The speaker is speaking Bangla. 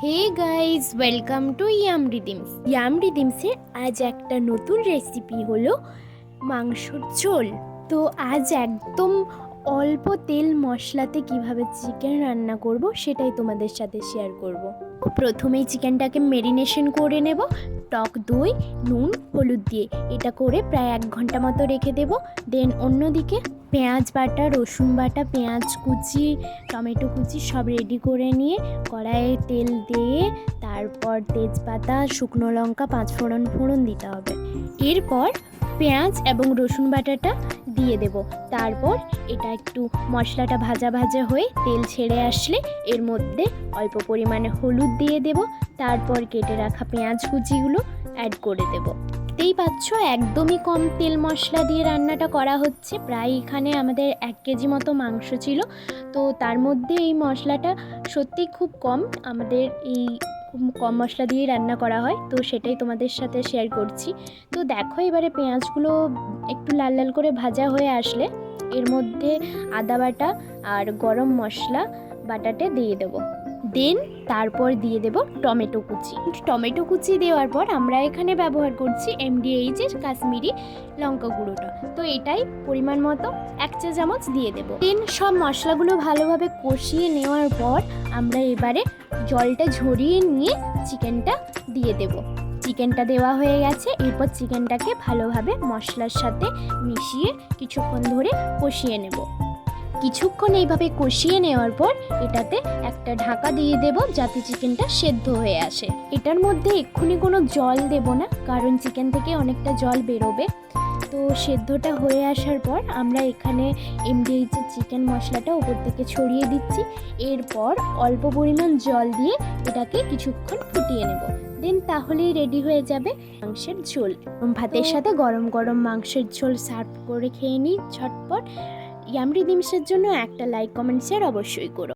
হে গাইজ, ওয়েলকাম টু ইয়াম রিদিমসের আজ একটা নতুন রেসিপি হলো মাংসর ঝোল। তো আজ একদম অল্প তেল মশলাতে কিভাবে চিকেন রান্না করব সেটাই তোমাদের সাথে শেয়ার করব। প্রথমেই চিকেনটাকে মেরিনেশন করে নেব টক দই, নুন, হলুদ দিয়ে। এটা করে প্রায় 1 ঘন্টা মতো রেখে দেব। দেন অন্যদিকে পেঁয়াজ বাটা, রসুন বাটা, পেঁয়াজ কুচি, টমেটো কুচি সব রেডি করে নিয়ে কড়াইয়ে তেল দিয়ে তারপর তেজপাতা, শুকনো লঙ্কা, 5 ফোড়ন দিতে হবে। এরপর পেঁয়াজ এবং রসুন বাটাটা দিয়ে দেব। তারপর এটা একটু মশলাটা ভাজা ভাজা হয়ে তেল ছেড়ে আসলে এর মধ্যে অল্প পরিমাণে হলুদ দিয়ে দেব। তারপর কেটে রাখা পেঁয়াজ কুচিগুলো অ্যাড করে দেব। দেখতেই পাচ্ছ একদমই কম তেল মশলা দিয়ে রান্নাটা করা হচ্ছে। প্রায় এখানে আমাদের 1 কেজি মতো মাংস ছিল, তো তার মধ্যে এই মশলাটা সত্যি খুব কম। আমাদের এই কম মশলা দিয়ে রান্না করা হয়, তো সেটাই তোমাদের সাথে শেয়ার করছি। তো দেখো এবারে পেঁয়াজগুলো একটু লাল লাল করে ভাজা হয়ে আসলে এর মধ্যে আদা বাটা আর গরম মশলা বাটাতে দিয়ে দেবো। দেন তারপর দিয়ে দেব টমেটো কুচি দেওয়ার পর আমরা এখানে ব্যবহার করছি MDH কাশ্মীরি লঙ্কা গুঁড়োটা। তো এটাই পরিমাণ মতো 1 চা চামচ দিয়ে দেব। দেন সব মশলাগুলো ভালোভাবে কষিয়ে নেওয়ার পর আমরা এবারে জলটা ঝরিয়ে নিয়ে চিকেনটা দিয়ে দেব। চিকেনটা দেওয়া হয়ে গেছে। এরপর চিকেনটাকে ভালোভাবে মশলার সাথে মিশিয়ে কিছুক্ষণ ধরে কষিয়ে নেব। কিছুক্ষণ এইভাবে কষিয়ে নেওয়ার পর এটাতে একটা ঢাকা দিয়ে দেব যাতে চিকেনটা সেদ্ধ হয়ে আসে। এটার মধ্যে এক্ষুনি কোনো জল দেব না, কারণ চিকেন থেকে অনেকটা জল বেরোবে। তো সেদ্ধটা হয়ে আসার পর আমরা এখানে MDH চিকেন মশলাটা উপর থেকে ছড়িয়ে দিচ্ছি। এরপর অল্প পরিমাণ জল দিয়ে এটাকে কিছুক্ষণ ফুটিয়ে নেব। দেন তাহলেই রেডি হয়ে যাবে মাংসের ঝোল। ভাতের সাথে গরম গরম মাংসের ঝোল সার্ভ করে খেয়ে নিই ঝটপট। ইয়াম রিদিমসের জন্য একটা লাইক, কমেন্ট, শেয়ার অবশ্যই করো।